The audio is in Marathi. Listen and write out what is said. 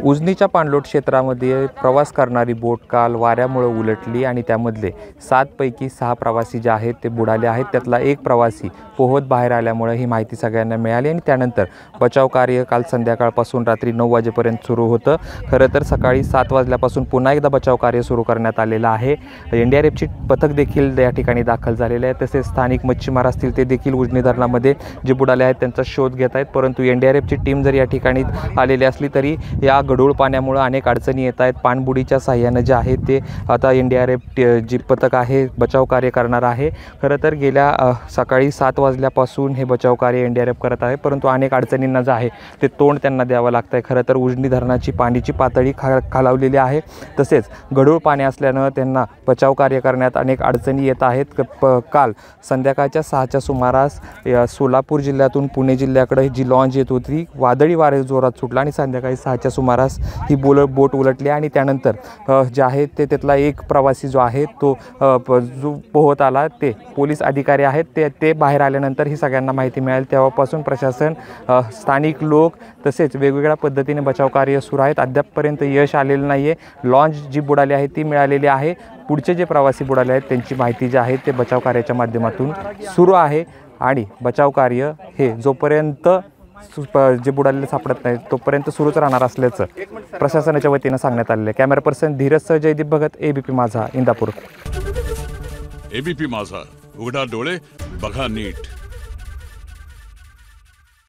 उजनीच्या पाणलोट क्षेत्रामध्ये प्रवास करणारी बोट काल वाऱ्यामुळे उलटली आणि त्यामधले 7 पैकी 6 प्रवासी जे आहेत ते बुडाले आहेत। त्यातला एक प्रवासी पोहत बाहेर आल्यामुळे ही माहिती सगळ्यांना मिळाली आणि त्यानंतर बचाव कार्य काल संध्याकाळपासून रात्री 9 वाजेपर्यंत सुरू होतं। खरं तर सकाळी 7 वाजल्यापासून पुन्हा एकदा बचाव कार्य सुरू करण्यात आलेलं आहे। एनडीआरएफची पथक देखील या ठिकाणी दाखल झालेले आहे। तसेच स्थानिक मच्छीमार असतील ते देखील उजनी धरणामध्ये जे बुडाले आहेत त्यांचा शोध घेत आहेत। परंतु एनडीआरएफची टीम जर या ठिकाणी आलेली असली तरी या गढूळ पाण्यामुळे अनेक अडचणी येत आहेत। पाणबुडीच्या साह्यानं जे आहे ते आता एनडीआरएफ जी पथक आहे बचाव कार्य करणार आहे। खरं तर गेल्या सकाळी 7 वाजल्यापासून हे बचाव कार्य एनडीआरएफ करत आहे, परंतु अनेक अडचणींना जे आहे ते तोंड त्यांना द्यावं लागतं आहे। खरं तर उजनी धरणाची पाण्याची पातळी खालावलेली आहे। तसेच गढूळ पाणी असल्यानं त्यांना बचाव कार्य करण्यात अनेक अडचणी येत आहेत। काल संध्याकाळच्या 6च्या सुमारास सोलापूर जिल्ह्यातून पुणे जिल्ह्याकडे जी लॉन्च येत होती वादळी वारे जोरात सुटला आणि संध्याकाळी 6च्या सुमारास ही बोट उलटली आणि त्यानंतर जे आहे ते त्यातला एक प्रवासी जो आहे तो जो पोहत आला ते पोलीस अधिकारी आहेत ते बाहेर आल्यानंतर ही सगळ्यांना माहिती मिळाली। तेव्हापासून प्रशासन, स्थानिक लोक तसेच वेगवेगळ्या पद्धतीने बचाव कार्य सुरू आहेत। अद्यापपर्यंत यश आलेलं नाही आहे। लॉन्च जी बुडाली आहे ती मिळालेली आहे। पुढचे जे प्रवासी बुडाले आहेत त्यांची माहिती जी आहे ते बचाव कार्याच्या माध्यमातून सुरू आहे आणि बचाव कार्य हे जोपर्यंत जे बुडालेले सापडत नाही तोपर्यंत सुरूच राहणार असल्याचं प्रशासनाच्या वतीनं सांगण्यात आलेलं आहे। कॅमेरा पर्सन धीरजसह जयदीप भगत, एबीपी माझा, इंदापूर। एबीपी माझा, उघडा डोळे बघा नीट।